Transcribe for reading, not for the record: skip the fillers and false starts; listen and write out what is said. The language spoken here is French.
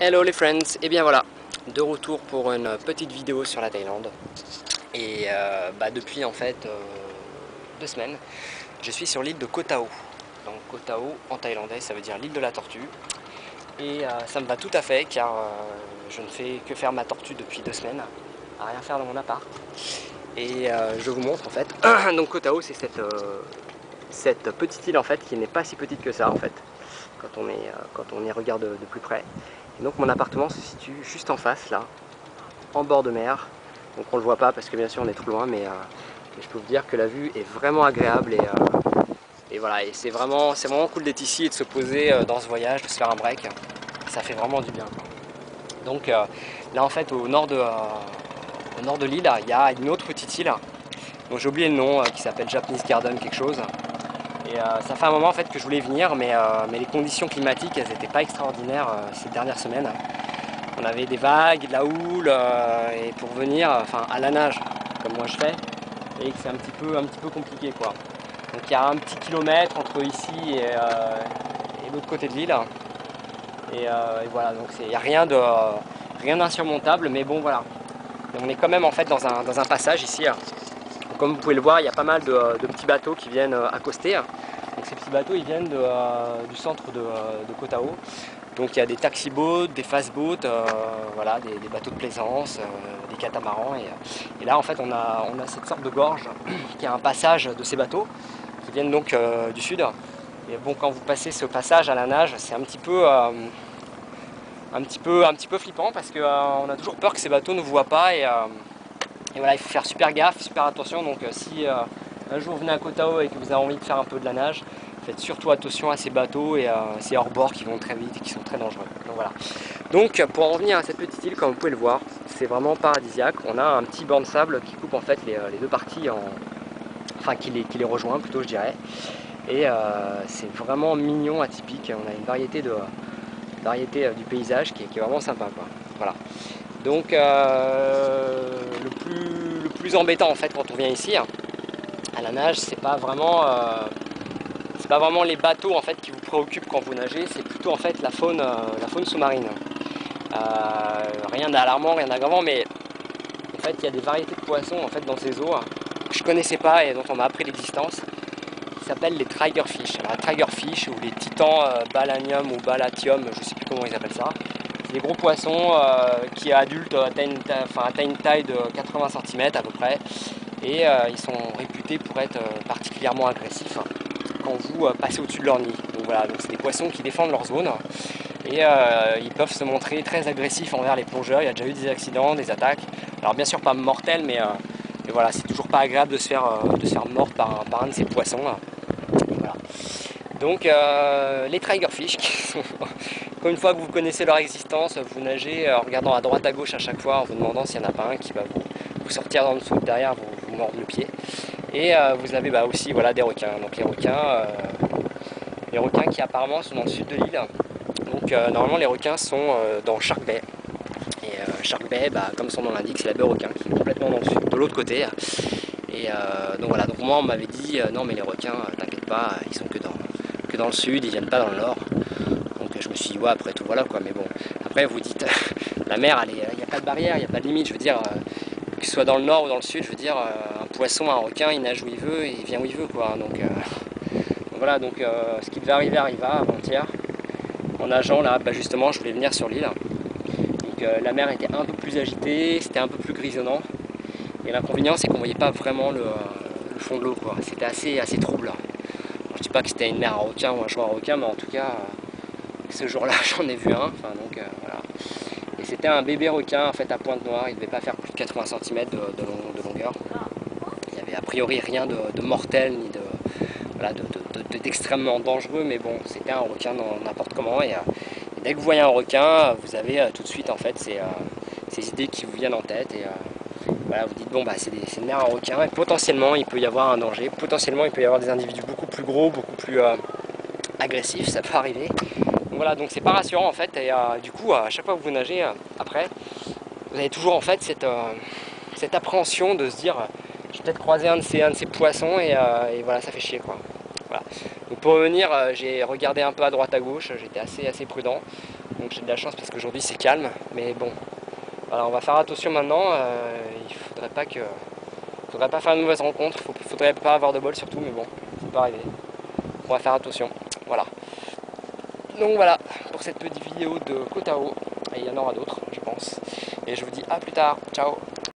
Hello les friends, et bien voilà, de retour pour une petite vidéo sur la Thaïlande. Et depuis en fait 2 semaines, je suis sur l'île de Koh Tao. Donc Koh Tao en thaïlandais ça veut dire l'île de la tortue. Et ça me va tout à fait car je ne fais que faire ma tortue depuis 2 semaines, à rien faire dans mon appart. Et je vous montre en fait, donc Koh Tao c'est cette petite île en fait qui n'est pas si petite que ça en fait, quand on y regarde de plus près. Et donc mon appartement se situe juste en face là, en bord de mer. Donc on le voit pas parce que bien sûr on est trop loin, mais je peux vous dire que la vue est vraiment agréable et voilà, et c'est vraiment cool d'être ici et de se poser dans ce voyage, de se faire un break. Ça fait vraiment du bien, quoi. Donc là en fait au nord de l'île, il y a une autre petite île dont j'ai oublié le nom, qui s'appelle Japanese Garden quelque chose. Et ça fait un moment en fait que je voulais venir, mais les conditions climatiques elles n'étaient pas extraordinaires ces dernières semaines. On avait des vagues, de la houle, et pour venir à la nage, comme moi je fais, et que c'est un petit peu compliqué quoi. Donc il y a un petit kilomètre entre ici et l'autre côté de l'île. Et voilà, donc il n'y a rien d'insurmontable, mais bon voilà. Et on est quand même en fait dans un passage ici. Comme vous pouvez le voir, il y a pas mal de petits bateaux qui viennent accoster. Donc ces petits bateaux ils viennent du centre de Koh Tao. Donc il y a des taxi-boats, des fast-boats, voilà, des bateaux de plaisance, des catamarans. Et là en fait on a cette sorte de gorge qui a un passage de ces bateaux qui viennent donc du sud. Et bon, quand vous passez ce passage à la nage, c'est un petit peu flippant parce qu'on a toujours peur que ces bateaux ne vous voient pas. Et voilà, il faut faire super gaffe, super attention. Donc si un jour vous venez à Koh Tao et que vous avez envie de faire un peu de la nage, faites surtout attention à ces bateaux et ces hors-bord qui vont très vite et qui sont très dangereux. Donc voilà. Donc pour en revenir à cette petite île, comme vous pouvez le voir, c'est vraiment paradisiaque. On a un petit banc de sable qui coupe en fait les deux parties, qui les rejoint plutôt je dirais. Et c'est vraiment mignon, atypique. On a une variété du paysage qui est vraiment sympa, quoi. Voilà. Donc le plus embêtant en fait quand on vient ici à la nage, c'est pas vraiment les bateaux en fait qui vous préoccupent quand vous nagez, c'est plutôt en fait la faune sous-marine. Rien d'alarmant, rien d'aggravant, mais en fait il y a des variétés de poissons en fait dans ces eaux que je connaissais pas et dont on m'a appris l'existence, qui s'appellent les triggerfish. Alors les triggerfish ou les titans balanium ou balatium, je sais plus comment ils appellent ça. C'est des gros poissons qui adultes atteignent une taille de 80 cm à peu près. Et ils sont réputés pour être particulièrement agressifs quand vous passez au-dessus de leur nid. Donc voilà, donc c'est des poissons qui défendent leur zone et ils peuvent se montrer très agressifs envers les plongeurs. Il y a déjà eu des accidents, des attaques. Alors bien sûr pas mortels, mais voilà, c'est toujours pas agréable de se faire mordre par un de ces poissons. Voilà. Donc les triggerfish, qui sont une fois que vous connaissez leur existence, vous nagez en regardant à droite à gauche à chaque fois en vous demandant s'il n'y en a pas un qui va vous sortir dans le dessous, derrière vous mordre le pied. Et vous avez aussi voilà, des requins. Donc les requins qui apparemment sont dans le sud de l'île. Donc normalement les requins sont dans Shark Bay. Et Shark Bay, comme son nom l'indique, c'est la baie aux requins qui est complètement dans le sud, de l'autre côté. Et donc voilà, donc moi on m'avait dit non mais les requins, t'inquiète pas, ils sont que dans le sud, ils viennent pas dans le nord. Donc je me suis dit ouais, après tout voilà quoi, mais bon, après vous dites la mer, il n'y a pas de barrière, il n'y a pas de limite, je veux dire, que ce soit dans le nord ou dans le sud, je veux dire, un poisson, un requin, il nage où il veut et il vient où il veut quoi. Donc voilà, donc ce qui devait arriver arriva avant-hier. En nageant là, justement je voulais venir sur l'île. Donc la mer était un peu plus agitée, c'était un peu plus grisonnant. Et l'inconvénient c'est qu'on voyait pas vraiment le fond de l'eau quoi. C'était assez trouble. Alors, je dis pas que c'était une mer à requins ou un joueur à requins, mais en tout cas ce jour-là j'en ai vu un. Voilà. Et c'était un bébé requin en fait à pointe noire, il devait pas faire plus de 80 cm de longueur. Il y avait a priori rien de mortel ni d'extrêmement dangereux, mais bon, c'était un requin n'importe comment. Et dès que vous voyez un requin, vous avez tout de suite en fait ces idées qui vous viennent en tête. Et voilà, vous dites bon c'est une mer à requins et potentiellement il peut y avoir un danger, potentiellement il peut y avoir des individus beaucoup plus gros, beaucoup plus agressifs, ça peut arriver. Donc voilà, donc c'est pas rassurant en fait. Et du coup, à chaque fois que vous nagez après, vous avez toujours en fait cette appréhension de se dire je vais peut-être croiser un de ces poissons et voilà, ça fait chier quoi. Voilà. Donc pour revenir, j'ai regardé un peu à droite à gauche, j'étais assez prudent. Donc j'ai de la chance parce qu'aujourd'hui c'est calme, mais bon, voilà, on va faire attention maintenant. Il faudrait pas faire une mauvaise rencontre, faudrait pas avoir de bol surtout, mais bon, ça peut arriver. On va faire attention, voilà. Donc voilà pour cette petite vidéo de Koh Tao, et il y en aura d'autres je pense. Et je vous dis à plus tard, ciao.